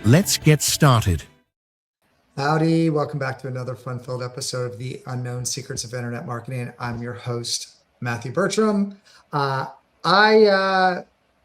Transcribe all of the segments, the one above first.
Let's get started. Howdy, welcome back to another fun-filled episode of The Unknown Secrets of Internet Marketing. I'm your host, Matthew Bertram. I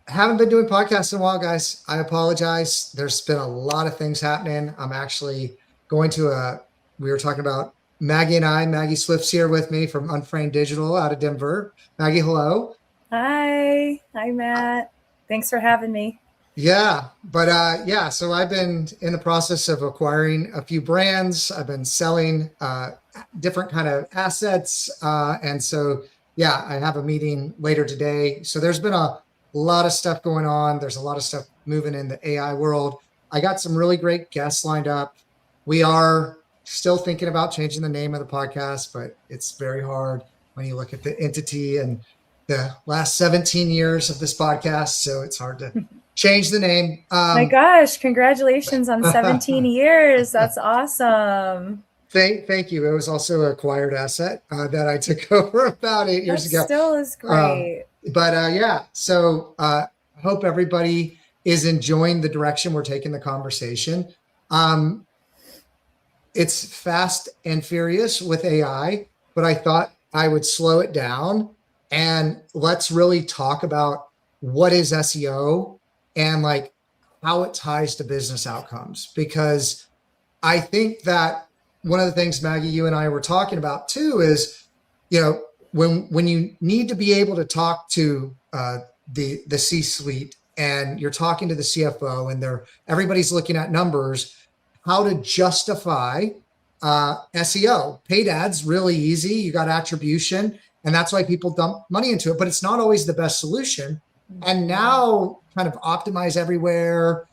haven't been doing podcasts in a while, guys. I apologize. There's been a lot of things happening. I'm actually going to we were talking about Maggie Swift's here with me from Unframed Digital out of Denver. Maggie, hello. Hi, Matt. Thanks for having me. Yeah, but so I've been in the process of acquiring a few brands. I've been selling different kind of assets. And so, I have a meeting later today. So there's been a lot of stuff going on. There's a lot of stuff moving in the AI world. I got some really great guests lined up. We are still thinking about changing the name of the podcast, but it's very hard when you look at the entity and the last 17 years of this podcast. So it's hard to change the name. My gosh, congratulations on 17 years. That's awesome. Thank you. It was also an acquired asset that I took over about 8 years ago. Still is great. So I hope everybody is enjoying the direction we're taking the conversation. It's fast and furious with AI, but I thought I would slow it down and let's really talk about what is SEO and like how it ties to business outcomes. Because I think that one of the things, Maggie, you and I were talking about too is, when you need to be able to talk to the C-suite and you're talking to the CFO and everybody's looking at numbers, how to justify SEO. Paid ads, really easy. You got attribution, and that's why people dump money into it, but it's not always the best solution. And now kind of optimize everywhere.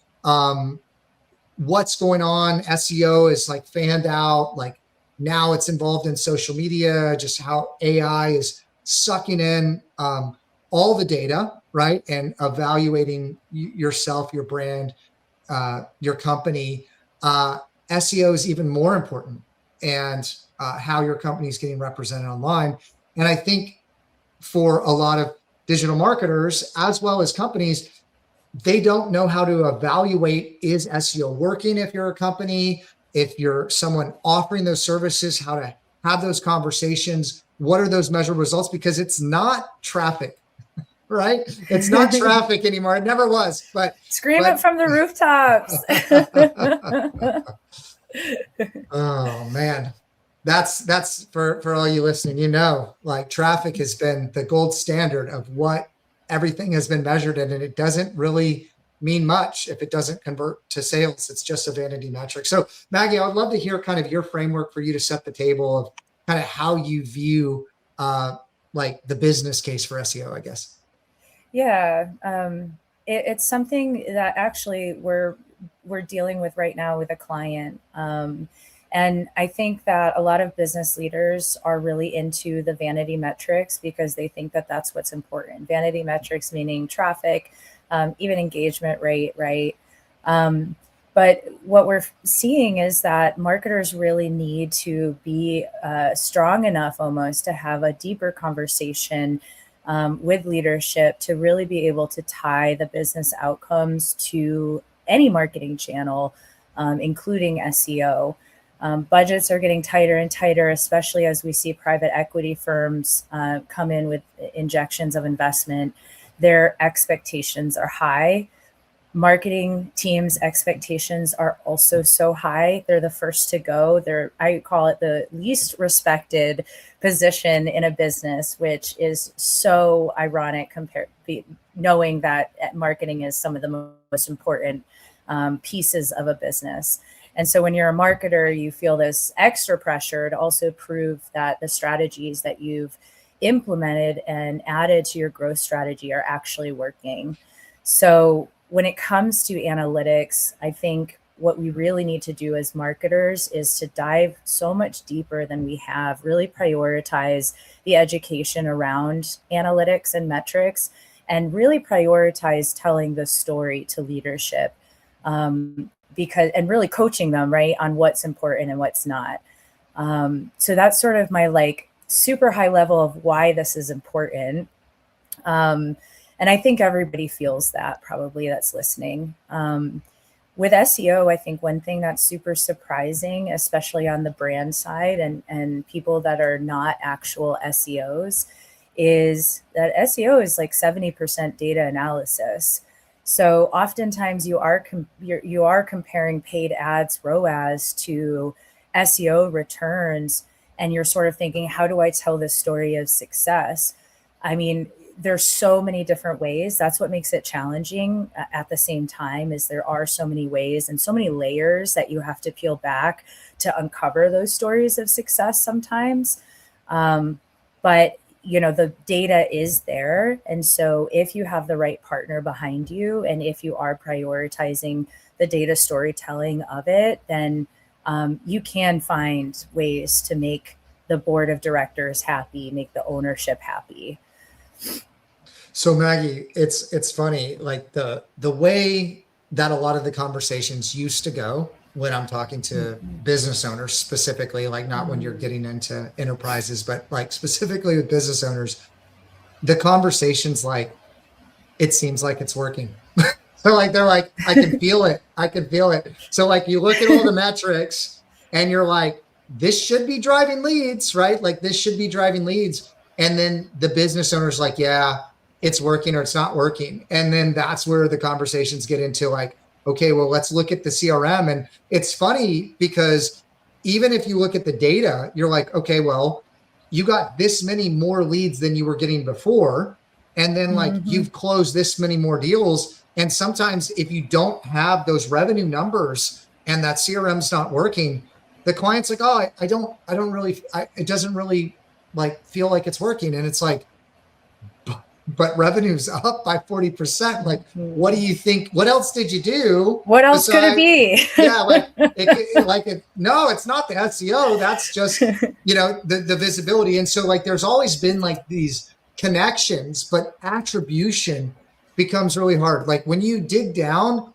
What's going on? SEO is like fanned out. Like now it's involved in social media, just how AI is sucking in all the data, right? And evaluating yourself, your brand, your company. SEO is even more important, and how your company is getting represented online. And I think for a lot of digital marketers, as well as companies, they don't know how to evaluate, is SEO working if you're a company, if you're someone offering those services, how to have those conversations, what are those measured results? Because it's not traffic, right? It's not traffic anymore. It never was, but scream it from the rooftops. Oh man. That's for all you listening, like traffic has been the gold standard of what everything has been measured in, and it doesn't really mean much if it doesn't convert to sales. It's just a vanity metric. So Maggie, I would love to hear kind of your framework for you to set the table of kind of how you view like the business case for SEO, I guess. Yeah, it's something that actually we're dealing with right now with a client. And I think that a lot of business leaders are really into the vanity metrics because they think that that's what's important. Vanity metrics meaning traffic, even engagement rate, right? But what we're seeing is that marketers really need to be strong enough almost to have a deeper conversation with leadership to really be able to tie the business outcomes to any marketing channel, including SEO. Budgets are getting tighter and tighter, especially as we see private equity firms come in with injections of investment. Their expectations are high. Marketing teams' expectations are also so high. They're the first to go. I call it the least respected position in a business, which is so ironic knowing that marketing is some of the most important pieces of a business. And so when you're a marketer, you feel this extra pressure to also prove that the strategies that you've implemented and added to your growth strategy are actually working. So when it comes to analytics, I think what we really need to do as marketers is to dive so much deeper than we have, really prioritize the education around analytics and metrics, and really prioritize telling the story to leadership. And really coaching them, right, on what's important and what's not. So that's sort of my super high level of why this is important. And I think everybody feels that, probably, that's listening. with SEO, I think one thing that's super surprising, especially on the brand side and people that are not actual SEOs, is that SEO is like 70% data analysis. So oftentimes you are comparing paid ads ROAS to SEO returns, and you're sort of thinking, how do I tell this story of success? I mean, there's so many different ways. That's what makes it challenging. At the same time, is there are so many ways and so many layers that you have to peel back to uncover those stories of success sometimes. But the data is there. And so if you have the right partner behind you, and if you are prioritizing the data storytelling of it, then you can find ways to make the board of directors happy, make the ownership happy. So Maggie, it's funny, like the way that a lot of the conversations used to go when I'm talking to business owners specifically, like not when you're getting into enterprises, but like specifically with business owners, the conversations like, it seems like it's working. So like, they're like, I can feel it. I can feel it. So like you look at all the metrics and you're like, this should be driving leads, right? Like this should be driving leads. And then the business owner's like, yeah, it's working or it's not working. And then that's where the conversations get into like, okay, well, let's look at the CRM. And it's funny because even if you look at the data, you're like, okay, well, you got this many more leads than you were getting before. And then like you've closed this many more deals. And sometimes if you don't have those revenue numbers and that CRM's not working, the client's like, oh, it doesn't really like feel like it's working. And it's like, but revenue's up by 40%. Like, what do you think? What else did you do? What else could it be? Yeah, no, it's not the SEO. That's just, the visibility. And so like, there's always been like these connections, but attribution becomes really hard. Like when you dig down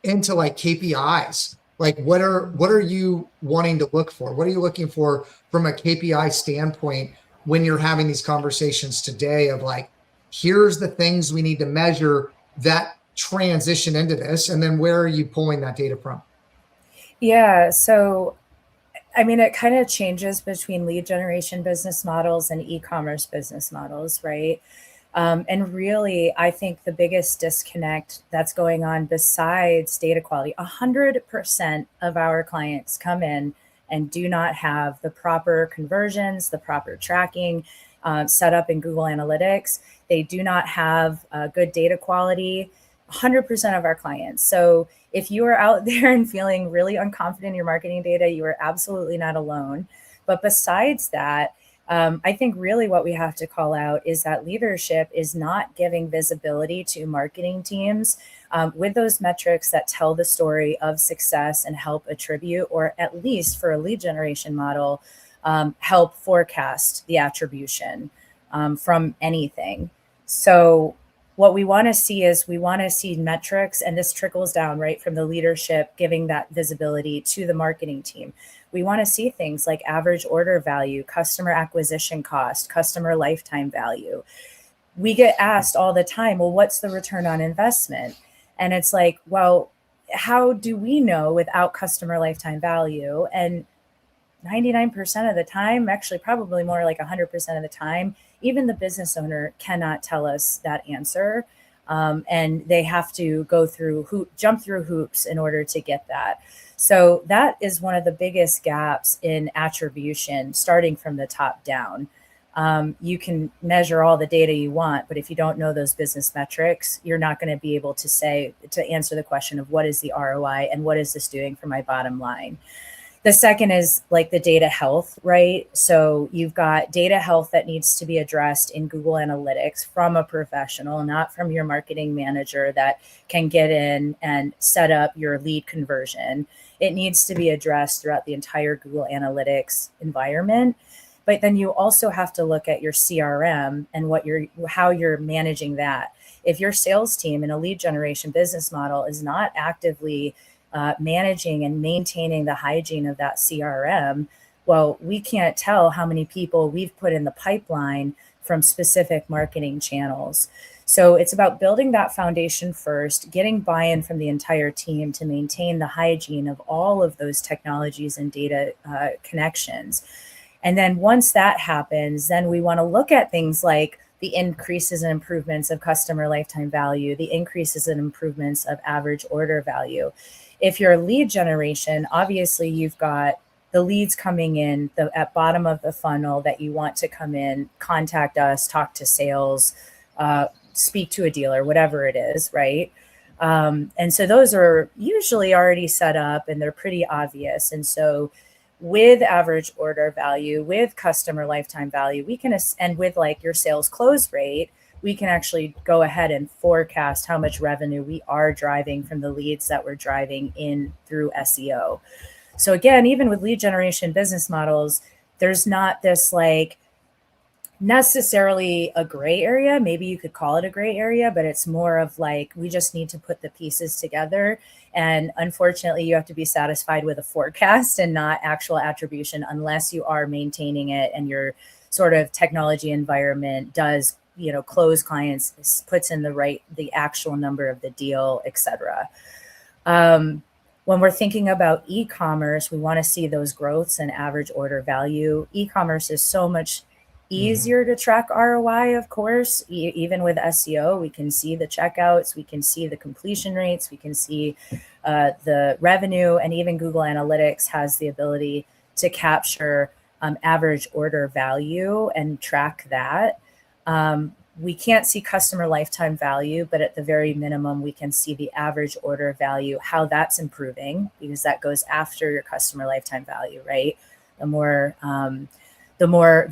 into like KPIs, like what are you wanting to look for? What are you looking for from a KPI standpoint when you're having these conversations today of like, here's the things we need to measure that transition into this. And then where are you pulling that data from? Yeah. So, I mean, it kind of changes between lead generation business models and e-commerce business models, right? And really, I think the biggest disconnect that's going on besides data quality, 100% of our clients come in and do not have the proper conversions, the proper tracking set up in Google Analytics. They do not have good data quality, 100% of our clients. So if you are out there and feeling really unconfident in your marketing data, you are absolutely not alone. But besides that, I think really what we have to call out is that leadership is not giving visibility to marketing teams with those metrics that tell the story of success and help attribute, or at least for a lead generation model, help forecast the attribution from anything. So what we want to see is we want to see metrics, and this trickles down right from the leadership giving that visibility to the marketing team. We want to see things like average order value, customer acquisition cost, customer lifetime value. We get asked all the time, well, what's the return on investment? And it's like, well, how do we know without customer lifetime value? And 99% of the time, actually probably more like 100% of the time, even the business owner cannot tell us that answer. And they have to jump through hoops in order to get that. So that is one of the biggest gaps in attribution, starting from the top down. You can measure all the data you want, but if you don't know those business metrics, you're not going to be able to answer the question of what is the ROI and what is this doing for my bottom line. The second is like the data health, right? So you've got data health that needs to be addressed in Google Analytics from a professional, not from your marketing manager that can get in and set up your lead conversion. It needs to be addressed throughout the entire Google Analytics environment. But then you also have to look at your CRM and how you're managing that. If your sales team in a lead generation business model is not actively managing and maintaining the hygiene of that CRM, Well, we can't tell how many people we've put in the pipeline from specific marketing channels. So it's about building that foundation first, getting buy-in from the entire team to maintain the hygiene of all of those technologies and data connections. And then once that happens, then we want to look at things like the increases and improvements of customer lifetime value, the increases and improvements of average order value. If you're lead generation, obviously you've got the leads coming in at bottom of the funnel that you want to come in, contact us, talk to sales, speak to a dealer, whatever it is, right? And so those are usually already set up and they're pretty obvious. And so with average order value, with customer lifetime value, we can, and with like your sales close rate, we can actually go ahead and forecast how much revenue we are driving from the leads that we're driving in through SEO. So again, even with lead generation business models, there's not this like necessarily a gray area. Maybe you could call it a gray area, but it's more of like, we just need to put the pieces together. And unfortunately, you have to be satisfied with a forecast and not actual attribution unless you are maintaining it and your sort of technology environment does, close clients, puts in the actual number of the deal, etc. When we're thinking about e-commerce, we want to see those growths and average order value. E-commerce is so much easier to track ROI, of course. Even with SEO, we can see the checkouts, we can see the completion rates, we can see the revenue, and even Google Analytics has the ability to capture average order value and track that. We can't see customer lifetime value, but at the very minimum, we can see the average order value, how that's improving, because that goes after your customer lifetime value, right? The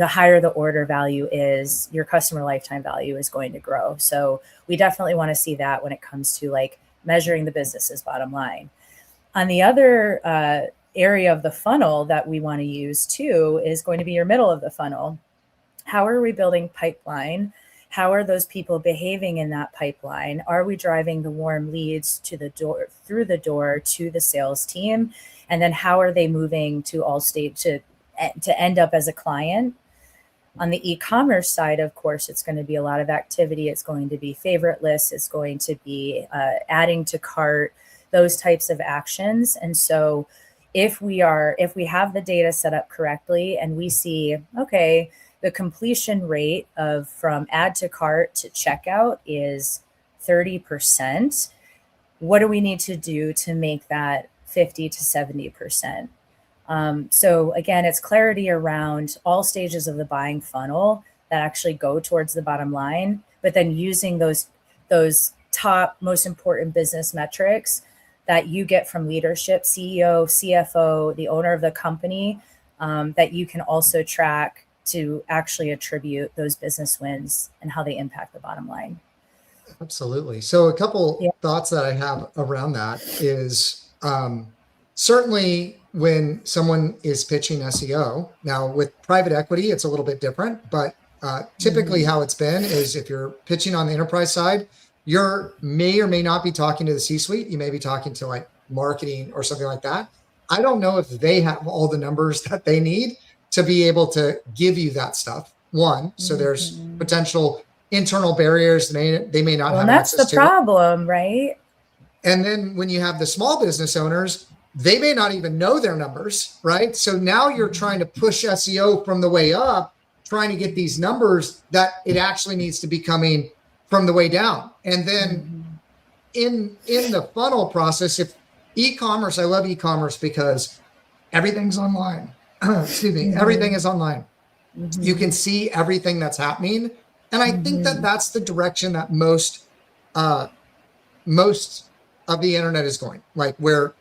higher the order value is, your customer lifetime value is going to grow. So we definitely want to see that when it comes to like measuring the business's bottom line. On the other area of the funnel that we want to use too is going to be your middle of the funnel. How are we building pipeline? How are those people behaving in that pipeline? Are we driving the warm leads through the door to the sales team? And then how are they moving to all state to end up as a client? On the e-commerce side, of course, it's going to be a lot of activity. It's going to be favorite lists. It's going to be adding to cart, those types of actions. And so if we have the data set up correctly and we see, okay, the completion rate from add to cart to checkout is 30%. What do we need to do to make that 50 to 70%? So again, it's clarity around all stages of the buying funnel that actually go towards the bottom line, but then using those top most important business metrics that you get from leadership, CEO, CFO, the owner of the company, that you can also track to actually attribute those business wins and how they impact the bottom line. Absolutely. So a couple thoughts that I have around that is certainly when someone is pitching SEO, now with private equity, it's a little bit different, but typically how it's been is if you're pitching on the enterprise side, you may or may not be talking to the C-suite. You may be talking to like marketing or something like that. I don't know if they have all the numbers that they need to be able to give you that stuff. One, so there's potential internal barriers they may not have access to. That's the problem, right? And then when you have the small business owners, they may not even know their numbers, right? So now you're trying to push SEO from the way up, trying to get these numbers that it actually needs to be coming from the way down. And then in the funnel process, if e-commerce, I love e-commerce because everything's online. Excuse me, everything is online. You can see everything that's happening. And I think that that's the direction that most of the internet is going, like where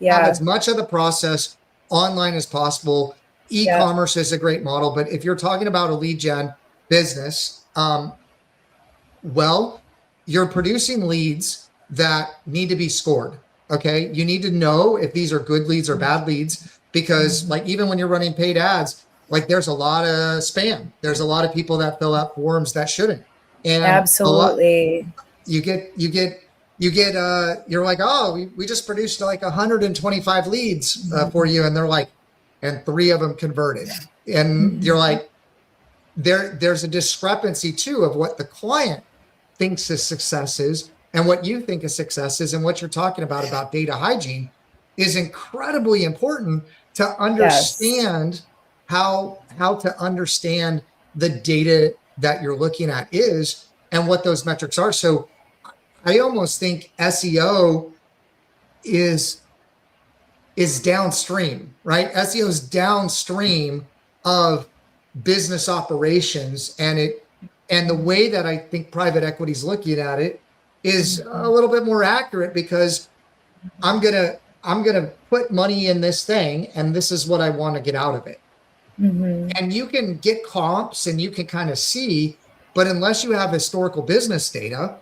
have as much of the process online as possible. E-commerce is a great model, but if you're talking about a lead gen business, well, you're producing leads that need to be scored. Okay. You need to know if these are good leads or bad leads, because like, even when you're running paid ads, like there's a lot of spam. There's a lot of people that fill out forms that shouldn't. And absolutely, you're like, oh, we just produced like 125 leads for you. And they're like, and 3 of them converted. And you're like, there's a discrepancy too of what the client thinks a success is and what you think a success is. And what you're talking about data hygiene is incredibly important to understand how to understand the data that you're looking at is and what those metrics are. So I almost think SEO is downstream, right? SEO is downstream of business operations, and the way that I think private equity is looking at it is a little bit more accurate, because I'm gonna put money in this thing, and this is what I want to get out of it. And you can get comps and you can kind of see, but unless you have historical business data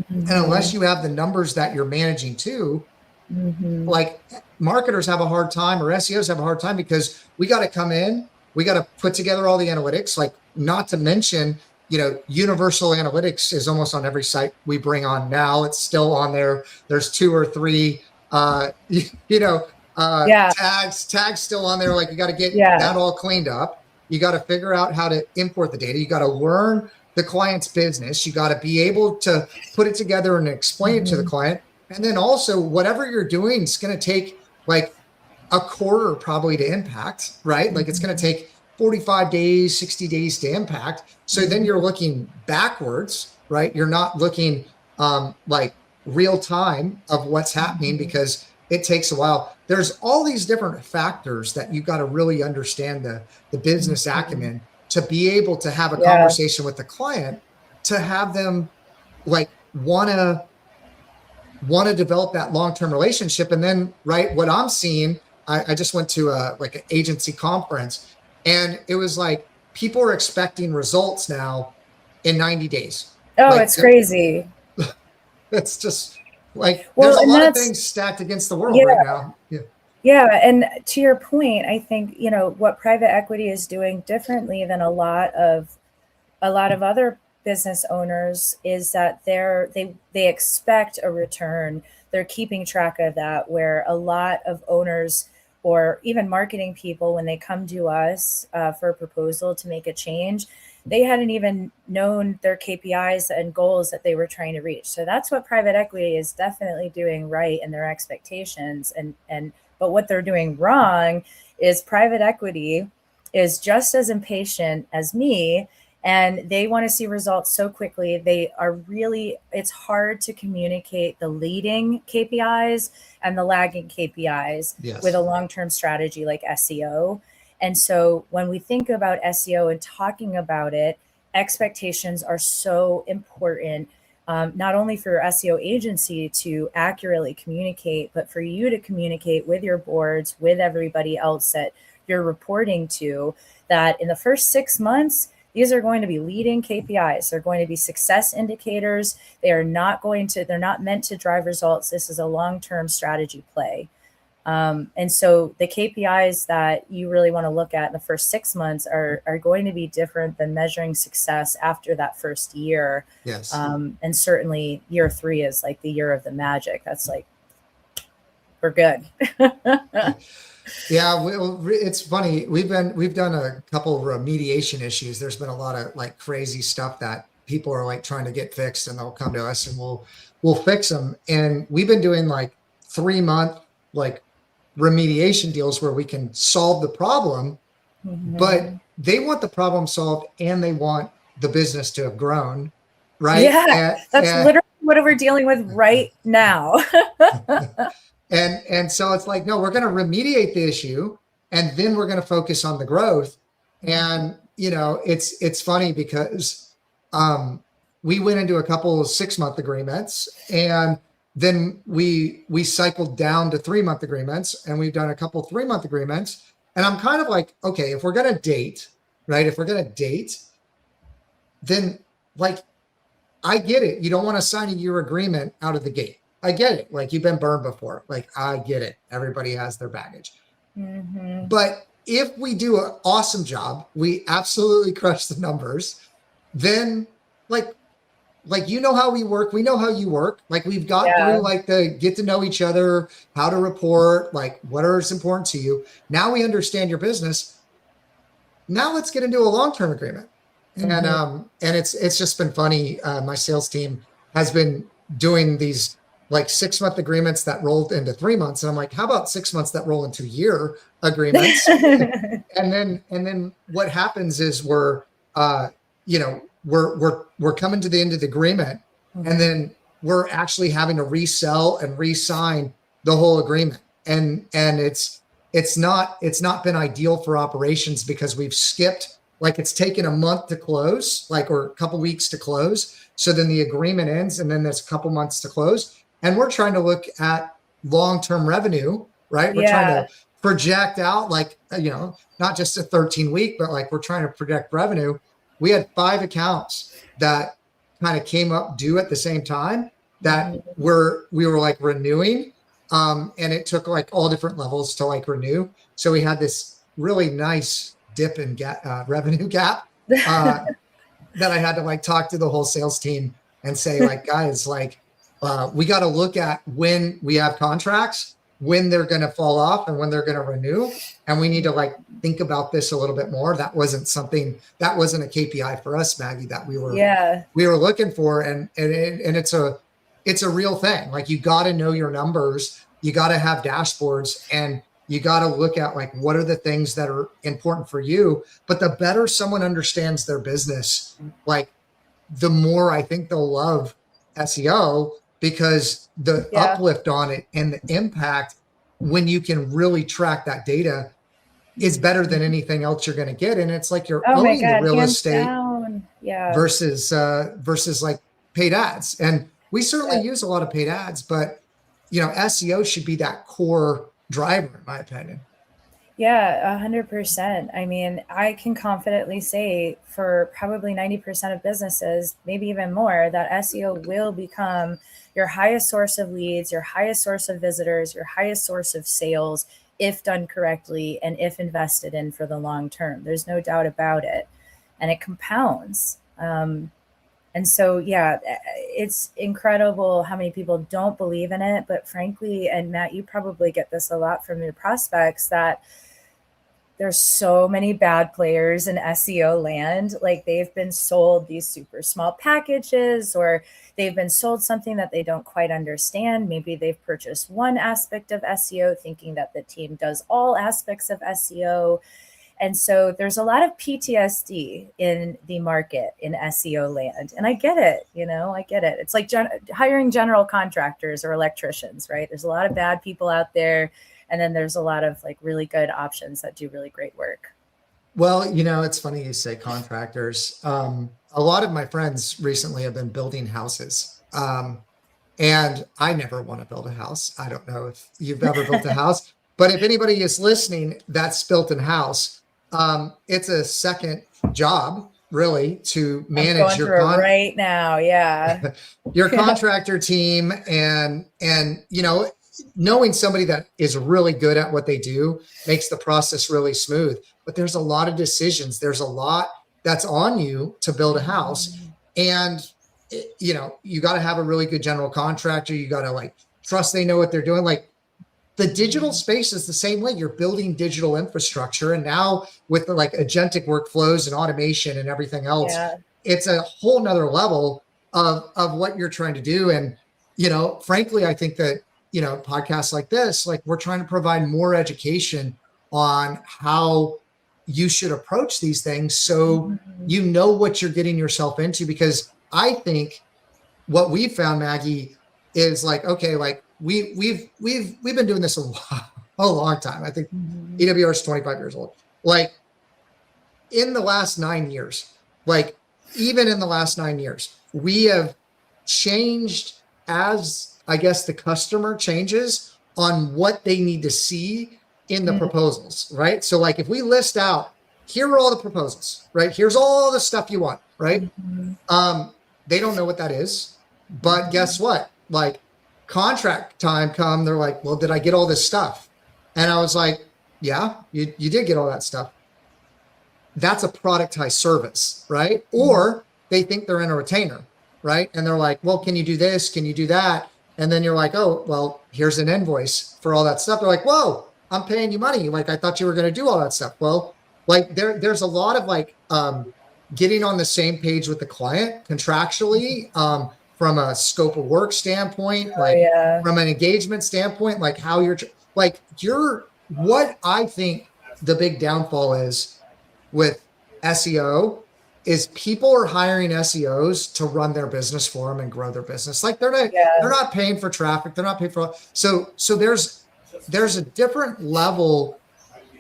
and unless you have the numbers that you're managing too, like marketers have a hard time, or SEOs have a hard time, because we got to come in, we got to put together all the analytics, like not to mention, universal analytics is almost on every site we bring on now. It's still on there. There's 2 or 3, tags still on there. Like you got to get that all cleaned up. You got to figure out how to import the data. You got to learn the client's business. You got to be able to put it together and explain it to the client. And then also whatever you're doing is going to take like a quarter probably to impact, right? Like it's going to take 45 days, 60 days to impact. So then you're looking backwards, right? You're not looking like real time of what's happening, because it takes a while. There's all these different factors that you've got to really understand the business acumen to be able to have a conversation with the client, to have them like want to develop that long-term relationship. And then, right, what I'm seeing, I just went to like an agency conference, and it was like people are expecting results now in 90 days. Oh, like, it's crazy. It's just like, there's a lot of things stacked against the world right now. Yeah. And to your point, I think, what private equity is doing differently than a lot of other business owners is that they expect a return. They're keeping track of that, where a lot of owners or even marketing people, when they come to us for a proposal to make a change, they hadn't even known their KPIs and goals that they were trying to reach. So that's what private equity is definitely doing right in their expectations. But what they're doing wrong is private equity is just as impatient as me, and they want to see results so quickly. It's hard to communicate the leading KPIs and the lagging KPIs with a long-term strategy like SEO. And so when we think about SEO and talking about it, expectations are so important, not only for your SEO agency to accurately communicate, but for you to communicate with your boards, with everybody else that you're reporting to, that in the first 6 months, these are going to be leading KPIs. They're going to be success indicators. They're not meant to drive results. This is a long-term strategy play. And so the KPIs that you really want to look at in the first 6 months are going to be different than measuring success after that first year. Yes. And certainly year 3 is like the year of the magic. That's like, we're good. Yeah, it's funny. We've done a couple of remediation issues. There's been a lot of like crazy stuff that people are like trying to get fixed, and they'll come to us and we'll fix them. And we've been doing like 3-month like remediation deals where we can solve the problem, but they want the problem solved and they want the business to have grown, right? Yeah, that's literally what we're dealing with right now. And so it's like, no, we're going to remediate the issue, and then we're going to focus on the growth. And, it's funny because we went into a couple of 6-month agreements, and then we cycled down to 3-month agreements, and we've done a couple 3-month agreements. And I'm kind of like, okay, if we're going to date, right? If we're going to date, then like, I get it. You don't want to sign a year agreement out of the gate. I get it. Like, you've been burned before. Like, I get it. Everybody has their baggage. But if we do an awesome job, we absolutely crush the numbers, then like like, you know how we work, we know how you work. Like, we've got Yeah. through like the get to know each other, how to report, like what is important to you. Now we understand your business. Now let's get into a long-term agreement. And it's just been funny. My sales team has been doing these like 6-month agreements that rolled into 3 months. And I'm like, how about 6 months that roll into year agreements? and then what happens is we're coming to the end of the agreement, and then we're actually having to resell and re-sign the whole agreement. And it's not been ideal for operations because we've skipped, like, it's taken a month to close, like, or a couple weeks to close. So then the agreement ends, and then there's a couple months to close. And we're trying to look at long-term revenue, right? We're trying to project out, like, not just a 13-week, but like we're trying to project revenue. We had 5 accounts that kind of came up due at the same time that we were like renewing. And it took like all different levels to like renew. So we had this really nice dip in revenue gap that I had to like talk to the whole sales team and say, like, guys, like, we got to look at when we have contracts, when they're going to fall off and when they're going to renew. And we need to like think about this a little bit more. That wasn't a KPI for us, Maggie, that we were looking for. And it's a real thing. Like, you got to know your numbers, you got to have dashboards, and you got to look at like, what are the things that are important for you? But the better someone understands their business, like, the more I think they'll love SEO, because the uplift on it and the impact when you can really track that data is better than anything else you're going to get. And it's like you're owning the real estate versus like paid ads. And we certainly use a lot of paid ads, but SEO should be that core driver, in my opinion. Yeah, 100%. I mean, I can confidently say for probably 90% of businesses, maybe even more, that SEO will become your highest source of leads, your highest source of visitors, your highest source of sales, if done correctly and if invested in for the long term. There's no doubt about it. And it compounds. And so, it's incredible how many people don't believe in it. But frankly, and Matt, you probably get this a lot from your prospects, that there's so many bad players in SEO land. Like, they've been sold these super small packages, or they've been sold something that they don't quite understand. Maybe they've purchased one aspect of SEO thinking that the team does all aspects of SEO. And so there's a lot of PTSD in the market in SEO land. And I get it, I get it. It's like hiring general contractors or electricians, right? There's a lot of bad people out there. And then there's a lot of like really good options that do really great work. Well, it's funny you say contractors. A lot of my friends recently have been building houses. And I never want to build a house. I don't know if you've ever built a house, but if anybody is listening that's built a house, it's a second job, really, to manage your right now. Yeah. your contractor team, and knowing somebody that is really good at what they do makes the process really smooth. But there's a lot of decisions. There's a lot that's on you to build a house. And, you got to have a really good general contractor. You got to like trust they know what they're doing. Like, the digital space is the same way. You're building digital infrastructure. And now with the like agentic workflows and automation and everything else, it's a whole nother level of what you're trying to do. And, frankly, I think that, podcasts like this, like, we're trying to provide more education on how you should approach these things. So you know what you're getting yourself into, because I think what we found, Maggie, is like, okay, like, we've been doing this a long time. I think EWR is 25 years old. Like, in the last 9 years, like, even in the last 9 years, we have changed as, I guess, the customer changes on what they need to see in the proposals, right? So like, if we list out, here are all the proposals, right? Here's all the stuff you want, right? They don't know what that is, but guess what? Like, contract time come, they're like, well, did I get all this stuff? And I was like, yeah, you did get all that stuff. That's a productized service, right? Or they think they're in a retainer. right? And they're like, well, can you do this? Can you do that? And then you're like, oh, well, here's an invoice for all that stuff. They're like, whoa, I'm paying you money. Like, I thought you were going to do all that stuff. Well, like there's a lot of like getting on the same page with the client contractually, from a scope of work standpoint, like from an engagement standpoint, like how what I think the big downfall is with SEO is people are hiring SEOs to run their business for them and grow their business. Like they're not paying for traffic. They're not paying for, so there's a different level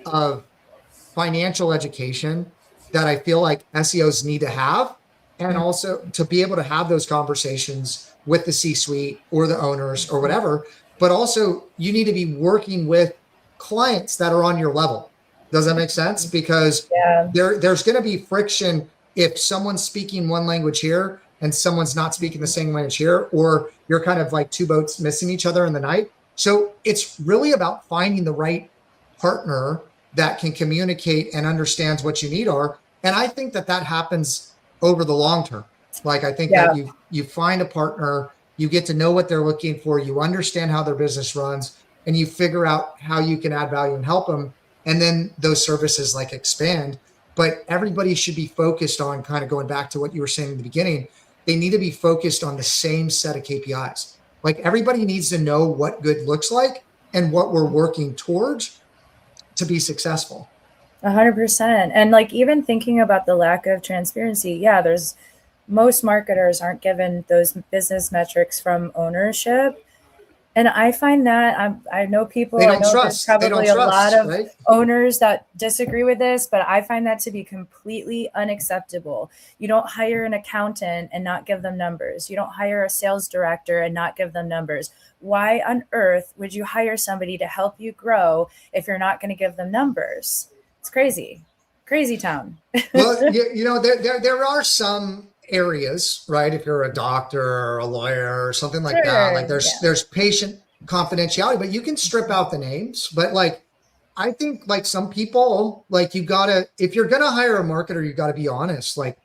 of financial education that I feel like SEOs need to have. And also to be able to have those conversations with the C-suite or the owners or whatever, but also you need to be working with clients that are on your level. Does that make sense? Because there's going to be friction if someone's speaking one language here and someone's not speaking the same language here, or you're kind of like two boats missing each other in the night. So it's really about finding the right partner that can communicate and understands what your need are. And I think that happens over the long term. Like, I think that you find a partner, you get to know what they're looking for, you understand how their business runs, and you figure out how you can add value and help them. And then those services like expand. But everybody should be focused on, kind of going back to what you were saying in the beginning, they need to be focused on the same set of KPIs. Like, everybody needs to know what good looks like and what we're working towards to be successful. 100%. And like, even thinking about the lack of transparency, most marketers aren't given those business metrics from ownership. And I find that I know people, I know there's probably a lot of owners that disagree with this, but I find that to be completely unacceptable. You don't hire an accountant and not give them numbers. You don't hire a sales director and not give them numbers. Why on earth would you hire somebody to help you grow if you're not going to give them numbers? It's crazy town. Well, there are some areas, right? If you're a doctor or a lawyer or something like that, like there's patient confidentiality, but you can strip out the names. But like, I think like some people, like if you're going to hire a marketer, you got to be honest. Like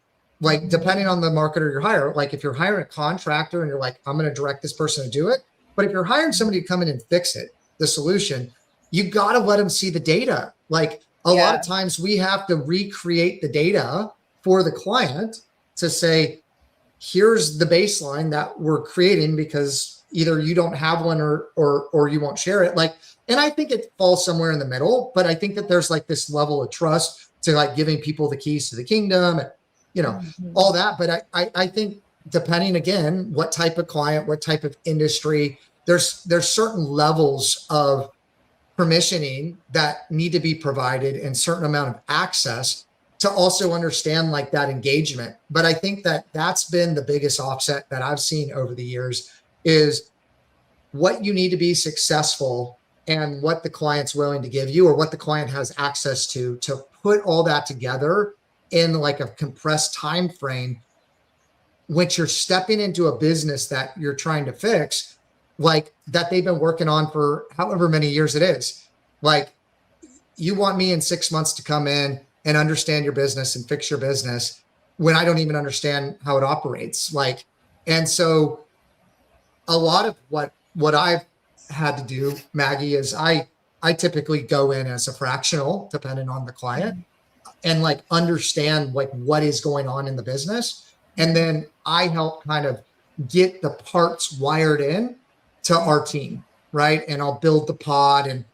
depending on the marketer you hire, like if you're hiring a contractor and you're like, I'm going to direct this person to do it. But if you're hiring somebody to come in and fix it, the solution, you got to let them see the data. Like a lot of times we have to recreate the data for the client to say, here's the baseline that we're creating, because either you don't have one or you won't share it. Like, and I think it falls somewhere in the middle, but I think that there's like this level of trust to like giving people the keys to the kingdom and, all that. But I think depending, again, what type of client, what type of industry, there's certain levels of permissioning that need to be provided and certain amount of access to also understand like that engagement. But I think that that's been the biggest offset that I've seen over the years, is what you need to be successful and what the client's willing to give you, or what the client has access to put all that together in like a compressed time frame, which you're stepping into a business that you're trying to fix, like that they've been working on for however many years it is. Like, you want me in 6 months to come in and understand your business and fix your business when I don't even understand how it operates. Like, and so a lot of what I've had to do, Maggie, is I typically go in as a fractional, depending on the client, and like understand like what is going on in the business. And then I help kind of get the parts wired in to our team, right? And I'll build the pod and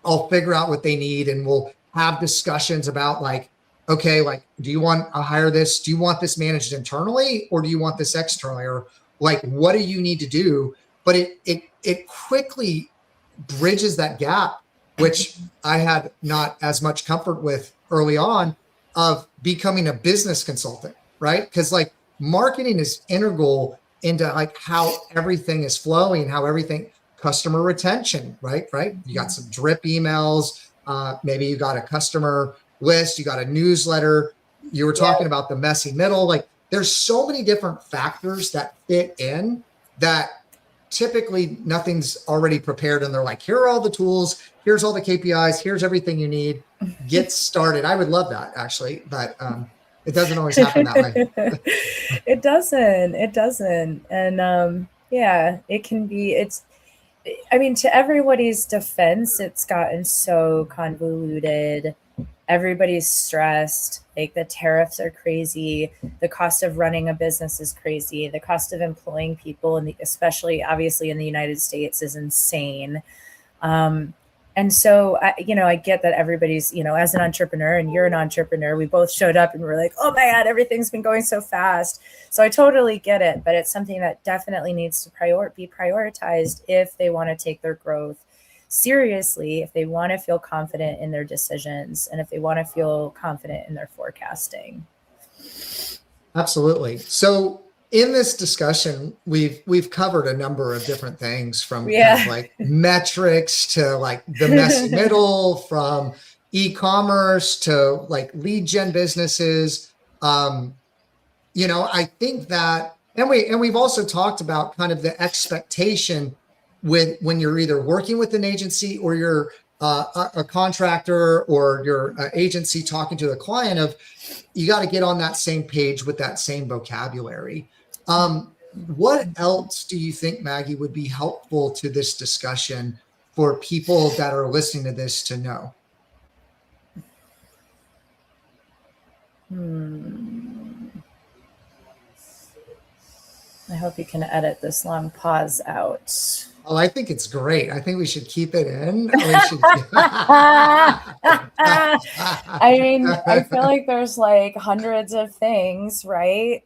I'll figure out what they need, and we'll have discussions about like, okay, like, do you want to hire this? Do you want this managed internally, or do you want this externally? Or like, what do you need to do? But it quickly bridges that gap, which I had not as much comfort with early on, of becoming a business consultant, right? Because like marketing is integral into like how everything is flowing, how everything, customer retention, right? You got some drip emails. Maybe you got a customer list, you got a newsletter. You were talking about the messy middle. Like, there's so many different factors that fit in that typically nothing's already prepared. And they're like, here are all the tools. Here's all the KPIs. Here's everything you need. Get started. I would love that, actually. But It doesn't always happen that way. It doesn't. And yeah, it can be, I mean, to everybody's defense, it's gotten so convoluted. Everybody's stressed. Like, the tariffs are crazy. The cost of running a business is crazy. The cost of employing people, especially obviously in the United States, is insane. And so, I get that everybody's, as an entrepreneur, and you're an entrepreneur, we both showed up and we're like, oh my God, everything's been going so fast. So I totally get it, but it's something that definitely needs to be prioritized if they want to take their growth seriously, if they want to feel confident in their decisions, and if they want to feel confident in their forecasting. Absolutely. So in this discussion, we've covered a number of different things, from kind of like metrics to like the messy middle, from e-commerce to like lead gen businesses. I think that, and we've also talked about kind of the expectation with when you're either working with an agency or you're a contractor, or your agency talking to the client, of you got to get on that same page with that same vocabulary. What else do you think, Maggie, would be helpful to this discussion for people that are listening to this to know? I hope you can edit this long pause out. Oh, I think it's great. I think we should keep it in. I mean, I feel like there's like hundreds of things, right?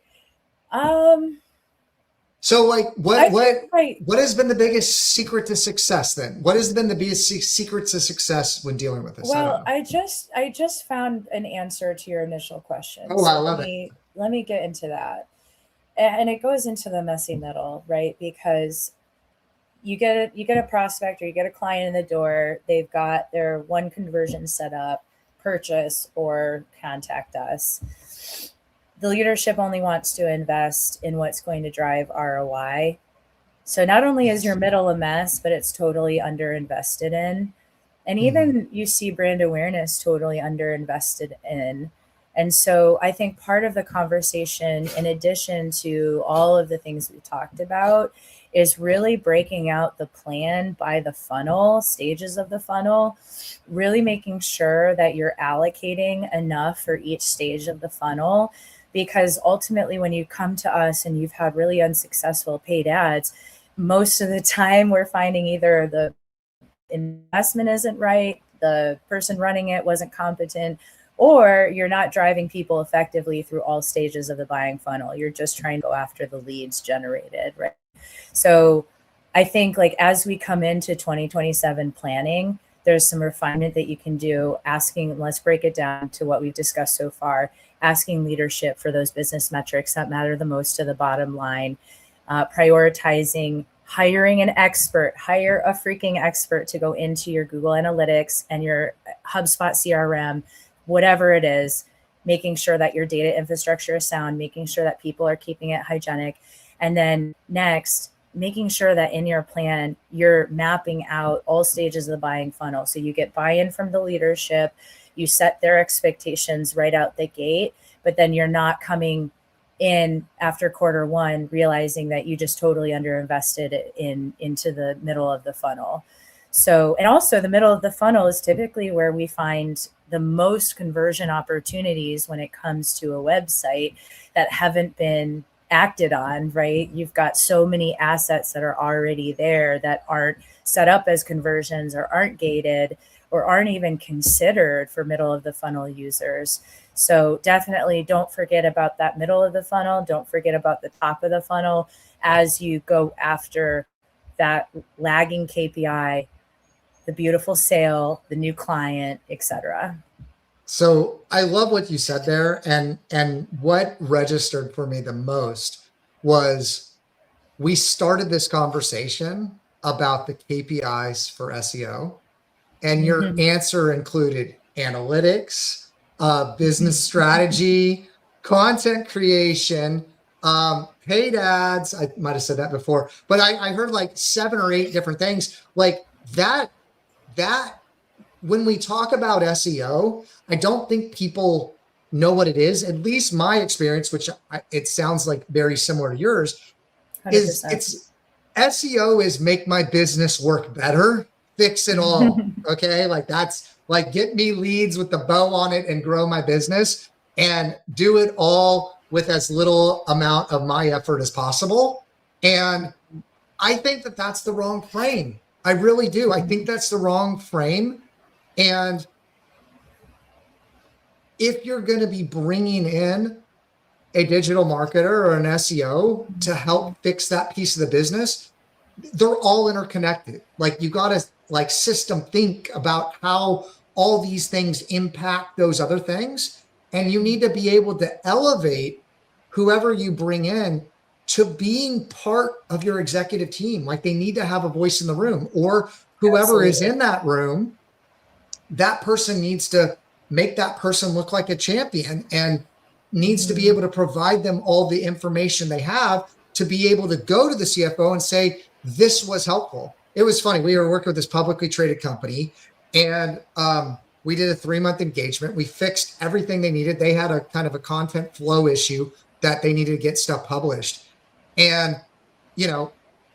So like what has been the biggest secret to success then? What has been the biggest secret to success when dealing with this? Well, I just found an answer to your initial question. Oh, I love it. Let me get into that. And it goes into the messy middle, right? Because you get a prospect, or you get a client in the door, they've got their one conversion set up, purchase or contact us. The leadership only wants to invest in what's going to drive ROI. So not only is your middle a mess, but it's totally underinvested in. And even you see brand awareness totally underinvested in. And so I think part of the conversation, in addition to all of the things we talked about, is really breaking out the plan by the funnel, stages of the funnel, really making sure that you're allocating enough for each stage of the funnel. Because ultimately, when you come to us and you've had really unsuccessful paid ads, most of the time we're finding either the investment isn't right, the person running it wasn't competent, or you're not driving people effectively through all stages of the buying funnel. You're just trying to go after the leads generated, right? So I think, like, as we come into 2027 planning, there's some refinement that you can do, let's break it down to what we've discussed so far, asking leadership for those business metrics that matter the most to the bottom line, prioritizing hiring an expert, hire a freaking expert to go into your Google Analytics and your HubSpot CRM, whatever it is, making sure that your data infrastructure is sound, making sure that people are keeping it hygienic. And then next, making sure that in your plan, you're mapping out all stages of the buying funnel. So you get buy-in from the leadership, you set their expectations right out the gate, but then you're not coming in after quarter one realizing that you just totally underinvested into the middle of the funnel. So, and also the middle of the funnel is typically where we find the most conversion opportunities when it comes to a website that haven't been acted on, right? You've got so many assets that are already there that aren't set up as conversions, or aren't gated, or aren't even considered for middle of the funnel users. So definitely don't forget about that middle of the funnel. Don't forget about the top of the funnel as you go after that lagging KPI, the beautiful sale, the new client, etc. So I love what you said there. And what registered for me the most was we started this conversation about the KPIs for SEO, and your answer included analytics, business strategy, content creation, paid ads. I might have said that before, but I heard like 7 or 8 different things like that. When we talk about SEO, I don't think people know what it is, at least my experience, which it sounds like very similar to yours, 100%. is it's SEO is make my business work better, fix it all. Okay. Like that's like get me leads with the bow on it and grow my business and do it all with as little amount of my effort as possible. And I think that that's the wrong frame. I really do. I think that's the wrong frame. And if you're going to be bringing in a digital marketer or an SEO to help fix that piece of the business, they're all interconnected. Like you got to like system think about how all these things impact those other things. And you need to be able to elevate whoever you bring in to being part of your executive team. Like they need to have a voice in the room, or whoever is in that room, that person needs to make that person look like a champion and needs to be able to provide them all the information they have to be able to go to the CFO and say, this was helpful. It was funny. We were working with this publicly traded company and we did a 3-month engagement. We fixed everything they needed. They had a kind of a content flow issue that they needed to get stuff published. And, you know,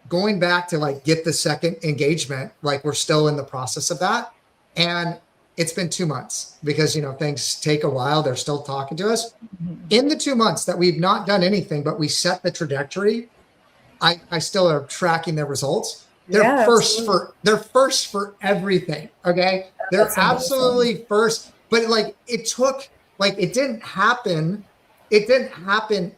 going back to like get the second engagement, like we're still in the process of that. And it's been 2 months because, you know, things take a while. They're still talking to us. In the 2 months that we've not done anything, but we set the trajectory, I still are tracking their results. They're first for everything. Okay. They're absolutely first, but like it took, like it didn't happen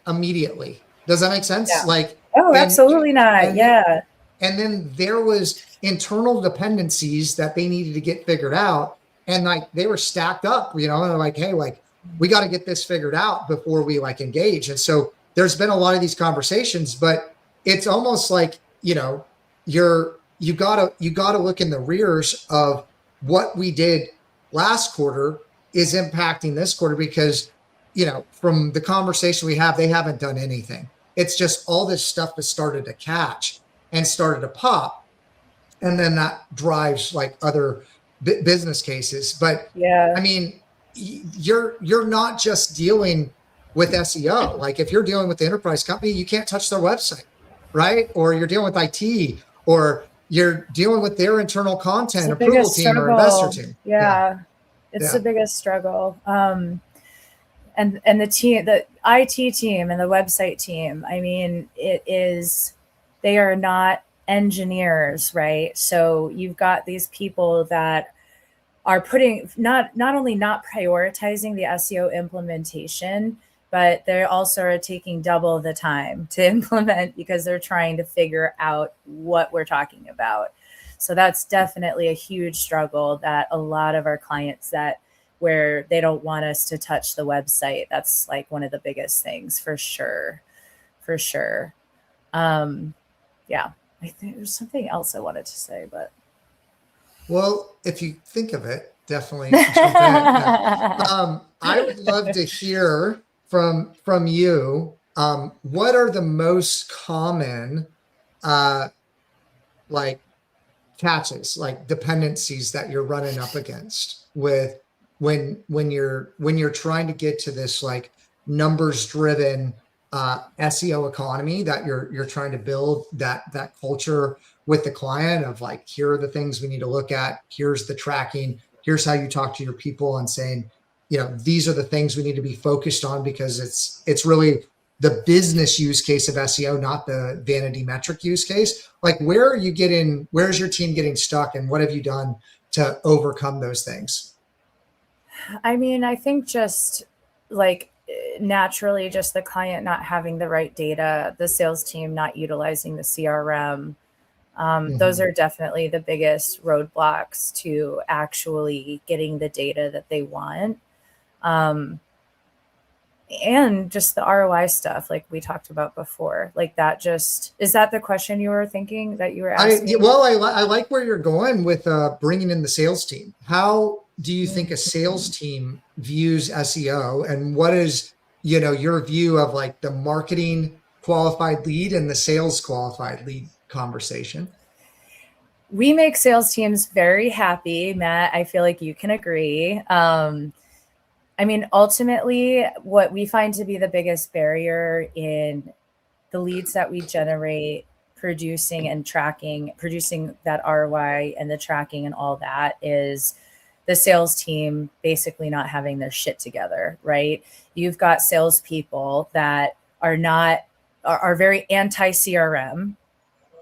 immediately. Does that make sense? Yeah. Like, absolutely not. Yeah. And then there was internal dependencies that they needed to get figured out. And like, they were stacked up, you know, and they're like, hey, like, we got to get this figured out before we like engage. And so there's been a lot of these conversations, but it's almost like, you know, you gotta look in the rears of what we did last quarter is impacting this quarter because, you know, from the conversation we have, they haven't done anything. It's just all this stuff that started to catch and started to pop. And then that drives like other business cases. But yeah, I mean, you're not just dealing with SEO. Like if you're dealing with the enterprise company, you can't touch their website, right? Or you're dealing with IT, or you're dealing with their internal content approval team or investor team. Yeah. It's the biggest struggle. And the team, the IT team and the website team, I mean, they are not engineers, right? So you've got these people that are putting not only not prioritizing the SEO implementation, but they also are taking double the time to implement because they're trying to figure out what we're talking about. So that's definitely a huge struggle that a lot of our clients where they don't want us to touch the website. That's like one of the biggest things for sure. Yeah, I think there's something else I wanted to say, but. Well, if you think of it, definitely jump in. I would love to hear from you. What are the most common, like catches, like dependencies that you're running up against with when you're trying to get to this like numbers driven SEO economy that you're trying to build that culture with the client of like, here are the things we need to look at. Here's the tracking. Here's how you talk to your people and saying, you know, these are the things we need to be focused on because it's really the business use case of SEO, not the vanity metric use case. Like, where's your team getting stuck and what have you done to overcome those things? I mean, I think just like naturally just the client not having the right data, the sales team not utilizing the CRM. Those are definitely the biggest roadblocks to actually getting the data that they want. And just the ROI stuff, like we talked about before, like that is that the question you were thinking that you were asking? I like where you're going with bringing in the sales team. How do you think a sales team views SEO, and what is, you know, your view of like the marketing qualified lead and the sales qualified lead conversation? We make sales teams very happy, Matt. I feel like you can agree. I mean, ultimately, what we find to be the biggest barrier in the leads that we generate, producing and tracking, producing that ROI and the tracking and all that is the sales team basically not having their shit together, right? You've got salespeople that are very anti CRM.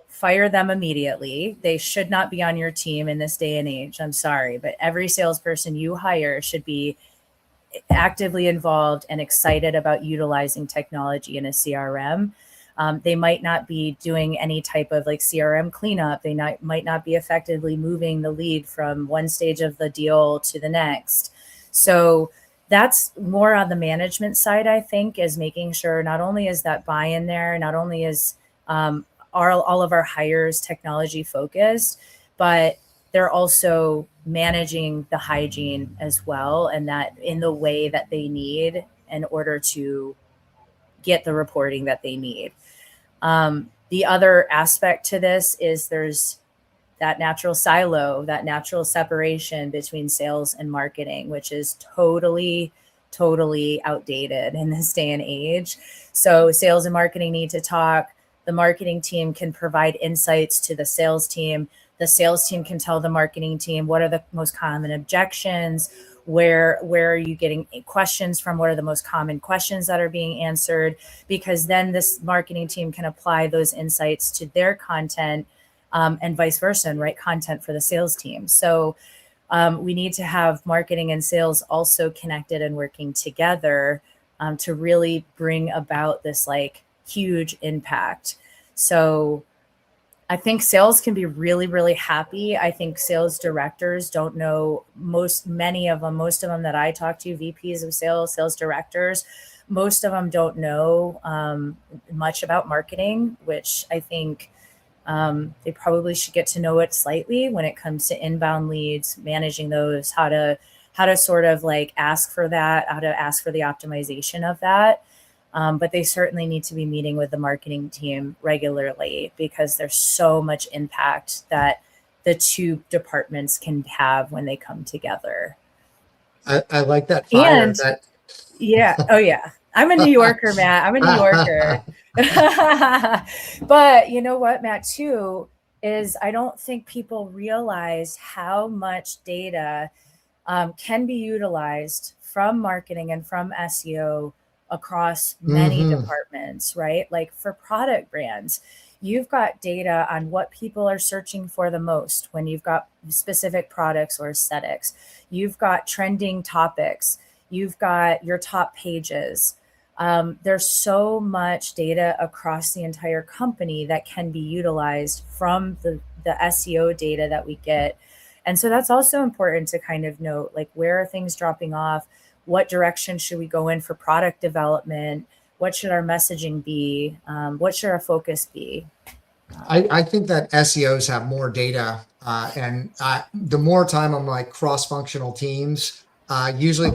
Fire them immediately. They should not be on your team in this day and age. I'm sorry, but every salesperson you hire should be actively involved and excited about utilizing technology in a CRM. They might not be doing any type of like CRM cleanup. They might not be effectively moving the lead from one stage of the deal to the next. So that's more on the management side, I think, is making sure not only is that buy-in there, not only is all of our hires technology focused, but they're also managing the hygiene as well, and that in the way that they need in order to get the reporting that they need. The other aspect to this is there's that natural silo, that natural separation between sales and marketing, which is totally outdated in this day and age. So sales and marketing need to talk. The marketing team can provide insights to the sales team. The sales team can tell the marketing team what are the most common objections, where are you getting questions from, what are the most common questions that are being answered, because then this marketing team can apply those insights to their content, and vice versa, and write content for the sales team. So we need to have marketing and sales also connected and working together to really bring about this like huge impact. So I think sales can be really happy. I think sales directors don't know, most of them that I talk to, VPs of sales directors, most of them don't know much about marketing, which I think they probably should get to know it slightly when it comes to inbound leads, managing those, how to sort of like ask for that, how to ask for the optimization of that. But they certainly need to be meeting with the marketing team regularly, because there's so much impact that the two departments can have when they come together. I like that fire. And yeah. Oh yeah. I'm a New Yorker, Matt. I'm a New Yorker. But you know what, Matt, too, is I don't think people realize how much data can be utilized from marketing and from SEO across many departments, right? Like for product brands, you've got data on what people are searching for the most when you've got specific products or aesthetics. You've got trending topics. You've got your top pages. There's so much data across the entire company that can be utilized from the SEO data that we get. And so that's also important to kind of note, like, where are things dropping off? What direction should we go in for product development? What should our messaging be? What should our focus be? I think that SEOs have more data, and the more time I'm like cross-functional teams, usually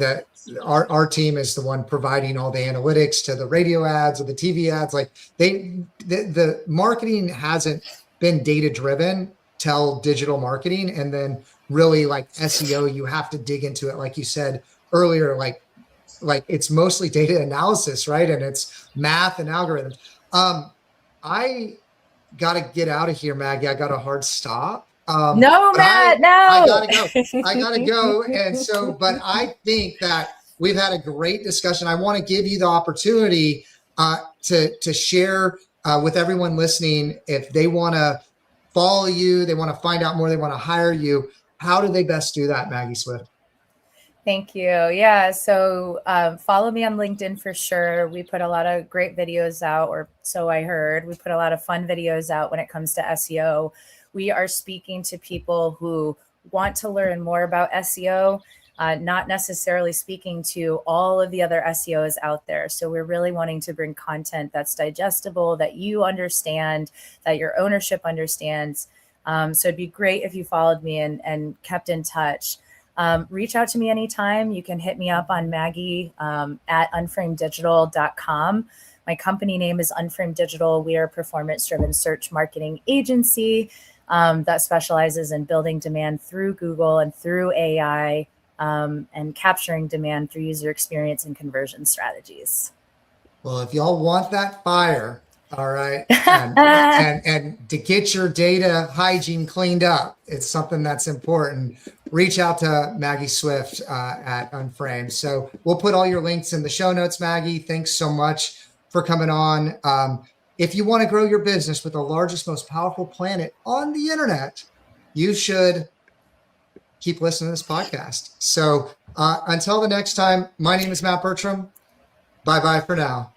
our team is the one providing all the analytics to the radio ads or the TV ads. Like the marketing hasn't been data driven till digital marketing, and then really like SEO, you have to dig into it, like you said earlier, like it's mostly data analysis, right? And it's math and algorithms. I got to get out of here, Maggie. I got a hard stop. No, Matt, no. I gotta go. And so, but I think that we've had a great discussion. I want to give you the opportunity to share with everyone listening. If they want to follow you, they want to find out more, they want to hire you, how do they best do that, Maggie Swift? Thank you. Yeah. So follow me on LinkedIn for sure. We put a lot of great videos out, or so I heard. We put a lot of fun videos out when it comes to SEO. We are speaking to people who want to learn more about SEO, not necessarily speaking to all of the other SEOs out there. So we're really wanting to bring content that's digestible, that you understand, that your ownership understands. So it'd be great if you followed me and kept in touch. Reach out to me anytime. You can hit me up on Maggie at unframedigital.com. My company name is Unframed Digital. We are a performance-driven search marketing agency that specializes in building demand through Google and through AI and capturing demand through user experience and conversion strategies. Well, if y'all want that fire, all right, and to get your data hygiene cleaned up, it's something that's important. Reach out to Maggie Swift at Unframed. So we'll put all your links in the show notes, Maggie. Thanks so much for coming on. If you want to grow your business with the largest, most powerful planet on the internet, you should keep listening to this podcast. So until the next time, my name is Matt Bertram. Bye-bye for now.